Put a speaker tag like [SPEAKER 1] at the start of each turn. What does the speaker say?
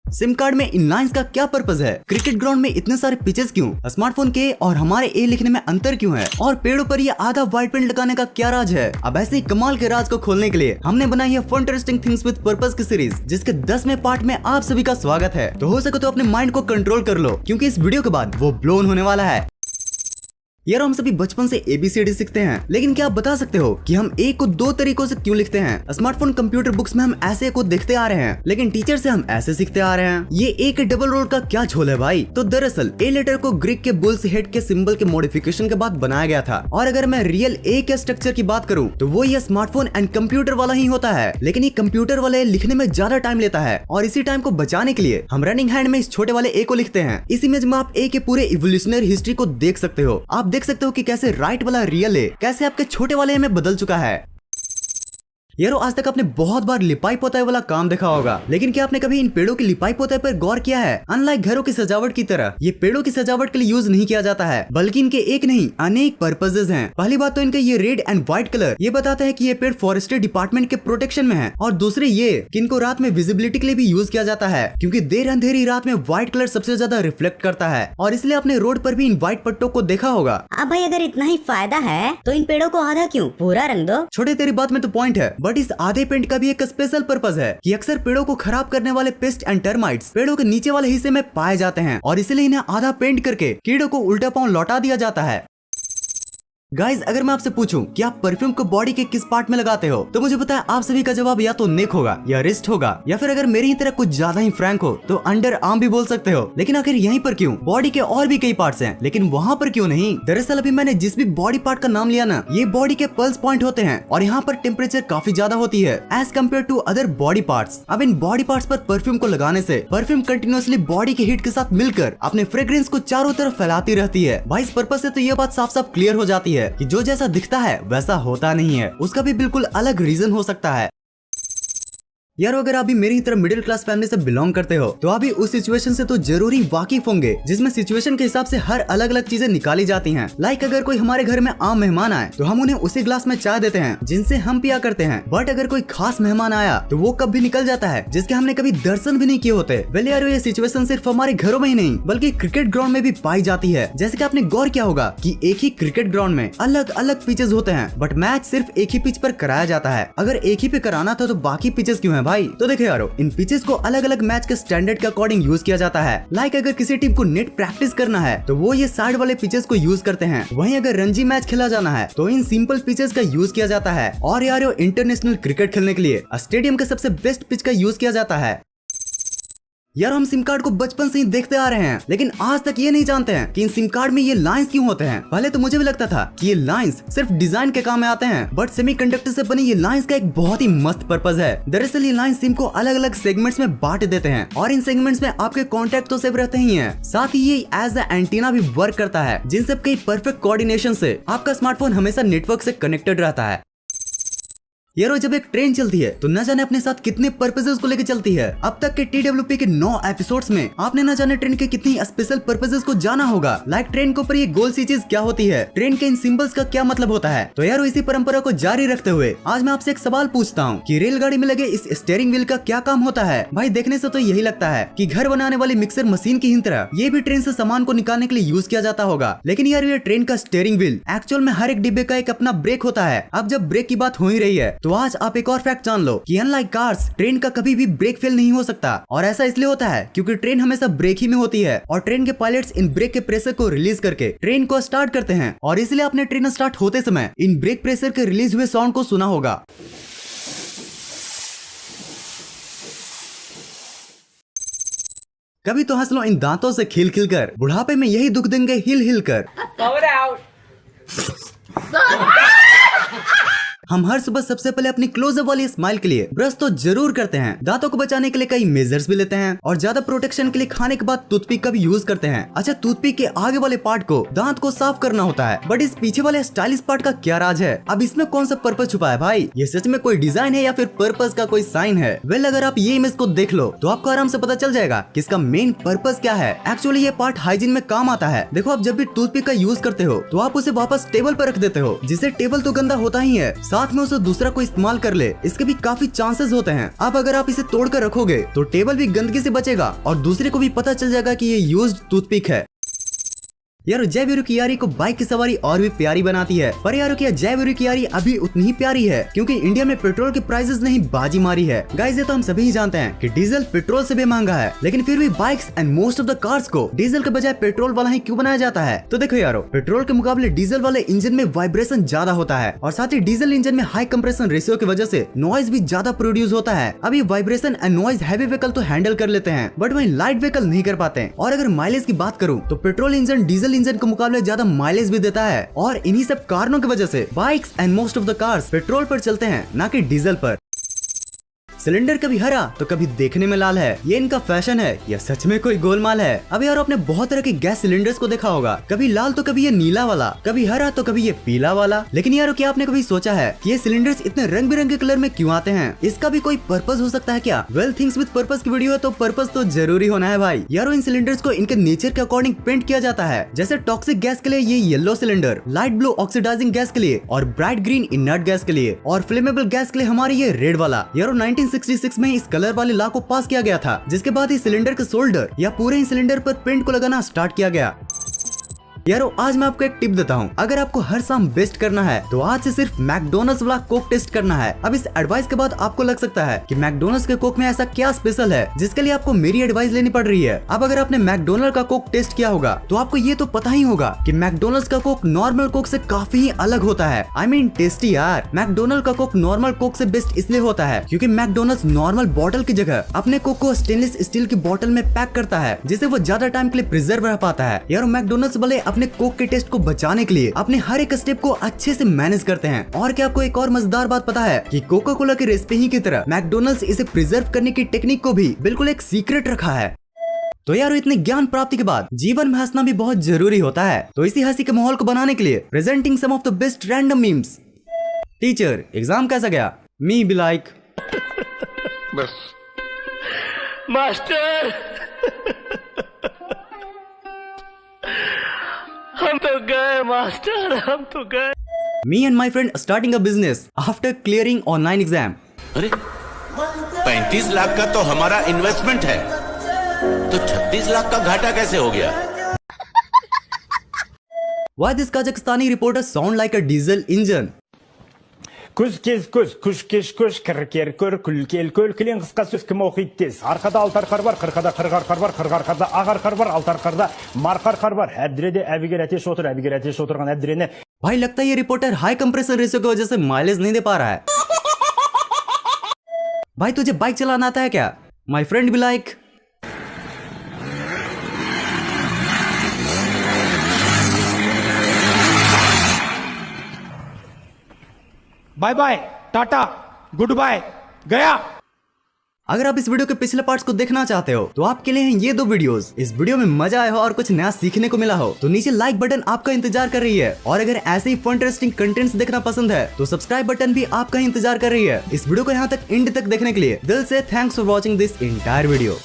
[SPEAKER 1] SIM card में इन lines का क्या पर्पज है? क्रिकेट ग्राउंड में इतने सारे पिचेस क्यों? स्मार्टफोन के और हमारे ए लिखने में अंतर क्यों है? और पेड़ों पर ये आधा व्हाइट पेंट लगाने का क्या राज है? अब ऐसे ही कमाल के राज को खोलने के लिए हमने बनाई है fun interesting things with purpose की सीरीज, जिसके 10वें पार्ट में आप सभी का स्वागत है। तो हो सके तो अपने माइंड को कंट्रोल कर लो, क्योंकि इस वीडियो के बाद वो ब्लोन होने वाला है। यार हम सभी बचपन से ABCD सीखते हैं, लेकिन क्या आप बता सकते हो कि हम ए को दो तरीकों से क्यों लिखते हैं? स्मार्टफोन कंप्यूटर बुक्स में हम ऐसे को देखते आ रहे हैं, लेकिन टीचर से हम ऐसे सीखते आ रहे हैं। ये ए के डबल रोल का क्या झोल है भाई? तो दरअसल ए लेटर को ग्रीक के बुल्स हेड के सिंबल के मॉडिफिकेशन के बाद बनाया गया था। और अगर मैं रियल ए के स्ट्रक्चर की बात करूँ तो वो ये स्मार्टफोन एंड कंप्यूटर वाला ही होता है, लेकिन ये कंप्यूटर वाले लिखने में ज्यादा टाइम लेता है। और इसी टाइम को बचाने के लिए हम रनिंग हैंड में इस छोटे वाले ए को लिखते हैं। इस इमेज में आप ए के पूरे इवोल्यूशनरी हिस्ट्री को देख सकते हो। आप देख सकते हो कि कैसे राइट वाला रियल है कैसे आपके छोटे वाले में बदल चुका है। यारो आज तक आपने बहुत बार लिपाई पोताई वाला काम देखा होगा, लेकिन क्या आपने कभी इन पेड़ों की लिपाई पोताई पर गौर किया है? अनलाइक घरों की सजावट की तरह ये पेड़ों की सजावट के लिए यूज नहीं किया जाता है, बल्कि इनके एक नहीं अनेक पर्पसेस हैं। पहली बात तो इनका ये रेड एंड व्हाइट कलर ये बताता है कि ये पेड़ फॉरेस्ट्री डिपार्टमेंट के प्रोटेक्शन में है। और दूसरे ये कि इनको रात में विजिबिलिटी के लिए भी यूज किया जाता है, क्योंकि देर अंधेरी रात में व्हाइट कलर सबसे ज्यादा रिफ्लेक्ट करता है। और इसलिए आपने रोड पर भी इन व्हाइट पट्टों को देखा होगा।
[SPEAKER 2] अब भाई अगर इतना ही फायदा है तो इन पेड़ों को आधा क्यों पूरा रंग दो।
[SPEAKER 1] छोटे तेरी बात में तो पॉइंट है, बट इस आधे पेंट का भी एक स्पेशल पर्पस है कि अक्सर पेड़ों को खराब करने वाले पेस्ट एंड टर्माइट्स पेड़ों के नीचे वाले हिस्से में पाए जाते हैं, और इसलिए इन्हें आधा पेंट करके कीड़ों को उल्टा पांव लौटा दिया जाता है। गाइज अगर मैं आपसे पूछूं कि आप परफ्यूम को बॉडी के किस पार्ट में लगाते हो, तो मुझे पता है आप सभी का जवाब या तो नेक होगा या रिस्ट होगा, या फिर अगर मेरी ही तरह कुछ ज्यादा ही फ्रैंक हो तो अंडर आर्म भी बोल सकते हो। लेकिन आखिर यहीं पर क्यों? बॉडी के और भी कई पार्ट्स हैं, लेकिन वहाँ पर क्यों नहीं? दरअसल अभी मैंने जिस भी बॉडी पार्ट का नाम लिया ना, ये बॉडी के पल्स पॉइंट होते हैं, और यहाँ पर टेम्परेचर काफी ज्यादा होती है as compare to other body parts. अब इन बॉडी पार्ट्स पर परफ्यूम को लगाने से परफ्यूम कंटिन्यूअसली बॉडी के हीट के साथ मिलकर अपने फ्रेग्रेंस को चारों तरफ फैलाती रहती है। भाई इस पर्पस से तो ये बात साफ साफ क्लियर हो जाती है कि जो जैसा दिखता है वैसा होता नहीं है, उसका भी बिल्कुल अलग रीजन हो सकता है। यार अगर आप भी मेरी तरह मिडिल क्लास फैमिली से बिलोंग करते हो तो आप भी उस सिचुएशन से तो जरूरी वाकिफ होंगे, जिसमें सिचुएशन के हिसाब से हर अलग अलग चीजें निकाली जाती हैं। लाइक अगर कोई हमारे घर में आम मेहमान आए तो हम उन्हें उसी ग्लास में चाय देते हैं जिनसे हम पिया करते हैं। बट अगर कोई खास मेहमान आया तो वो कब भी निकल जाता है जिसके हमने कभी दर्शन भी नहीं किए होते। वेल यार ये सिचुएशन सिर्फ हमारे घरों में ही नहीं बल्कि क्रिकेट ग्राउंड में भी पाई जाती है। जैसे कि आपने गौर किया होगा कि एक ही क्रिकेट ग्राउंड में अलग अलग पिचेस होते हैं, बट मैच सिर्फ एक ही पिच पर कराया जाता है। अगर एक ही पे कराना था तो बाकी पिचेस क्यों है भाई? तो देखो यारो इन पिचेस को अलग अलग मैच के स्टैंडर्ड के अकॉर्डिंग यूज किया जाता है। लाइक अगर किसी टीम को नेट प्रैक्टिस करना है तो वो ये साइड वाले पिचेस को यूज करते हैं। वहीं अगर रणजी मैच खेला जाना है तो इन सिंपल पिचेस का यूज किया जाता है। और यार इंटरनेशनल क्रिकेट खेलने के लिए स्टेडियम के सबसे बेस्ट पिच का यूज किया जाता है। यार हम सिम कार्ड को बचपन से ही देखते आ रहे हैं, लेकिन आज तक ये नहीं जानते हैं कि इन सिम कार्ड में ये लाइंस क्यों होते हैं। पहले तो मुझे भी लगता था कि ये लाइंस सिर्फ डिजाइन के काम में आते हैं, बट सेमीकंडक्टर से बनी ये लाइंस का एक बहुत ही मस्त पर्पस है। दरअसल ये लाइंस सिम को अलग अलग सेगमेंट्स में बांट देते हैं, और इन सेगमेंट्स में आपके कॉन्टेक्ट तो सेव रहते ही हैं, साथ ही ये एज अ एंटीना भी वर्क करता है, जिन सब के परफेक्ट कोऑर्डिनेशन से आपका स्मार्टफोन हमेशा नेटवर्क से कनेक्टेड रहता है। यारो जब एक ट्रेन चलती है तो न जाने अपने साथ कितने पर्पसेस को लेकर चलती है। अब तक के TWP के 9 एपिसोड्स में आपने न जाने ट्रेन के कितनी स्पेशल पर्पसेस को जाना होगा। लाइक ट्रेन के ऊपर ये गोल सी चीज क्या होती है, ट्रेन के इन सिंबल्स का क्या मतलब होता है। तो यारो इसी परंपरा को जारी रखते हुए आज मैं आपसे एक सवाल पूछता हूँ कि रेलगाड़ी में लगे इस स्टीयरिंग व्हील का क्या काम होता है। भाई देखने से तो यही लगता है कि घर बनाने वाली मिक्सर मशीन की ही तरह ये भी ट्रेन से सामान को निकालने के लिए यूज किया जाता होगा। लेकिन यार ये ट्रेन का स्टीयरिंग व्हील एक्चुअल में हर एक डिब्बे का एक अपना ब्रेक होता है। अब जब ब्रेक की बात हो ही रही है तो आज आप एक और फैक्ट जान लो कि अनलाइक कार्स ट्रेन का कभी भी ब्रेक फेल नहीं हो सकता। और ऐसा इसलिए होता है क्योंकि ट्रेन हमेशा ब्रेक ही में होती है, और ट्रेन के पायलट्स इन ब्रेक के प्रेशर को रिलीज करके ट्रेन को स्टार्ट करते हैं। और इसलिए आपने ट्रेन स्टार्ट होते समय इन ब्रेक प्रेशर के रिलीज हुए साउंड को सुना होगा। कभी तो हंस लो इन दांतों से खिल खिल कर, बुढ़ापे में यही दुख देंगे हिल हिल कर। हम हर सुबह सबसे पहले अपनी क्लोजअप वाली स्माइल के लिए ब्रश तो जरूर करते हैं। दांतों को बचाने के लिए कई मेजर्स भी लेते हैं, और ज्यादा प्रोटेक्शन के लिए खाने के बाद टूथपिक का भी यूज करते हैं। अच्छा टूथपिक के आगे वाले पार्ट को दांत को साफ करना होता है, बट इस पीछे वाले स्टाइलिश पार्ट का क्या राज है? अब इसमें कौन सा पर्पस छुपा है भाई? ये सच में कोई डिजाइन है या फिर पर्पस का कोई साइन है? वेल अगर आप ये इमेज को देख लो तो आपको आराम से पता चल जाएगा कि इसका मेन पर्पस क्या है। एक्चुअली ये पार्ट हाइजीन में काम आता है। देखो आप जब भी टूथपिक का यूज करते हो तो आप उसे वापस टेबल पर रख देते हो, जिससे टेबल तो गंदा होता ही है, साथ में उसे दूसरा कोई इस्तेमाल कर ले, इसके भी काफी चांसेस होते हैं। अब अगर आप इसे तोड़ कर रखोगे तो टेबल भी गंदगी से बचेगा और दूसरे को भी पता चल जाएगा कि ये यूज्ड टूथपिक है। यारो जयवीरू की यारी को बाइक की सवारी और भी प्यारी बनाती है, पर यारो क्या जयवीरू की यारी अभी उतनी ही प्यारी है क्योंकि इंडिया में पेट्रोल के प्राइसेस ने ही बाजी मारी है। गाइस ये तो हम सभी ही जानते हैं कि डीजल पेट्रोल से भी महंगा है, लेकिन फिर भी bikes and most of the cars को डीजल के बजाय पेट्रोल वाला ही क्यों बनाया जाता है? तो देखो यारो, पेट्रोल के मुकाबले डीजल वाले इंजन में वाइब्रेशन ज्यादा होता है और साथ ही डीजल इंजन में हाई कंप्रेशन रेशियो की वजह से नॉइज भी ज्यादा प्रोड्यूस होता है। अभी vibration and noise heavy vehicle तो हैंडल कर लेते हैं, बट वही लाइट व्हीकल नहीं कर पाते। और अगर माइलेज की बात करूँ तो पेट्रोल इंजन डीजल इंजन के मुकाबले ज्यादा माइलेज भी देता है और इन्हीं सब कारणों की वजह से bikes and most of the cars petrol पर चलते हैं, ना कि डीजल पर। सिलेंडर कभी हरा तो कभी देखने में लाल है, ये इनका फैशन है या सच में कोई गोलमाल है? अब यार आपने बहुत तरह के गैस सिलेंडर्स को देखा होगा, कभी लाल तो कभी ये नीला वाला, कभी हरा तो कभी ये पीला वाला। लेकिन यार क्या आपने कभी सोचा है कि ये सिलेंडर्स इतने रंग बिरंगे कलर में क्यों आते हैं? इसका भी कोई पर्पस हो सकता है क्या? वेल थिंग्स विद पर्पस की वीडियो है तो पर्पस तो जरूरी होना है भाई। यारो इन सिलेंडर्स को इनके नेचर के अकॉर्डिंग पेंट किया जाता है। जैसे टॉक्सिक गैस के लिए ये yellow cylinder, light blue oxidising gas के लिए और ब्राइट ग्रीन इनर्ट गैस के लिए और फ्लेमेबल गैस के लिए हमारी ये रेड वाला। यारो 1966 में इस कलर वाले लॉ को पास किया गया था, जिसके बाद ही सिलेंडर के शोल्डर या पूरे ही सिलेंडर पर पेंट को लगाना स्टार्ट किया गया। यारो आज मैं आपको एक टिप देता हूँ, अगर आपको हर शाम बेस्ट करना है तो आज से सिर्फ मैकडोनल्ड्स वाला कोक टेस्ट करना है। अब इस एडवाइस के बाद आपको लग सकता है कि मैकडोनल्ड्स के कोक में ऐसा क्या स्पेशल है जिसके लिए आपको मेरी एडवाइस लेनी पड़ रही है। अब अगर आपने मैकडोनल्ड का कोक टेस्ट किया होगा तो आपको ये तो पता ही होगा कि मैकडोनल्ड्स का कोक नॉर्मल कोक से काफी ही अलग होता है। आई मीन टेस्टी यार। मैकडोनल्ड का कोक नॉर्मल कोक से बेस्ट इसलिए होता है क्योंकि मैकडोनल्ड्स नॉर्मल बॉटल की जगह अपने कोक को स्टेनलेस स्टील की बॉटल में पैक करता है, जिससे वो ज्यादा टाइम के लिए प्रिजर्व रह पाता है। यार मैकडोनल्ड्स वाले अपने कोक के टेस्ट को बचाने के लिए अपने हर एक स्टेप को अच्छे से मैनेज करते हैं। और क्या आपको एक और मजेदार बात पता है कि कोका कोला की रेसिपी ही की तरह मैकडोनल्ड्स इसे प्रिजर्व करने की टेक्निक को भी बिल्कुल एक सीक्रेट रखा है। तो यार इतने ज्ञान प्राप्ति के बाद जीवन में हंसना भी बहुत जरूरी होता है, तो इसी हंसी के माहौल को बनाने के लिए presenting some of the best random memes. Teacher exam कैसा गया? मी बी लाइक
[SPEAKER 3] बस मास्टर हम तो गए मास्टर, हम तो गए।
[SPEAKER 1] Me and my friend starting a business after clearing online exam.
[SPEAKER 4] अरे 35 लाख का तो हमारा इन्वेस्टमेंट है, तो 36 लाख का घाटा कैसे हो गया?
[SPEAKER 1] Why this Kazakhstani reporter sound like a diesel engine?
[SPEAKER 5] Күз кез көз, күш кеш көш, кір көр, күл кел көл, кілең қысқа сөз кім оқиды тез. Арқада алты арқар бар, қырқада қырық арқар бар, қырық арқарда ақ арқар бар, алты арқарда марқа арқар бар. Әбдіреде әбігер әтеш отыр, әбігер әтеш отырған әбдірені.
[SPEAKER 1] भाई लगता है ये रिपोर्टर हाई कंप्रेसर रेशियो की वजह से माइलेज नहीं दे पा रहा है। भाई तुझे बाइक चलाना आता है क्या? माई फ्रेंड भी like
[SPEAKER 5] bye bye, tata, good bye, गया।
[SPEAKER 1] अगर आप इस वीडियो के पिछले पार्ट्स को देखना चाहते हो तो आपके लिए हैं ये दो वीडियोस। इस वीडियो में मजा आया हो और कुछ नया सीखने को मिला हो तो नीचे लाइक बटन आपका इंतजार कर रही है, और अगर ऐसे ही फन इंटरेस्टिंग कंटेंट्स देखना पसंद है तो सब्सक्राइब बटन भी आपका इंतजार कर रही है। इस वीडियो को यहाँ तक एंड तक देखने के लिए दिल से thanks for watching this entire video.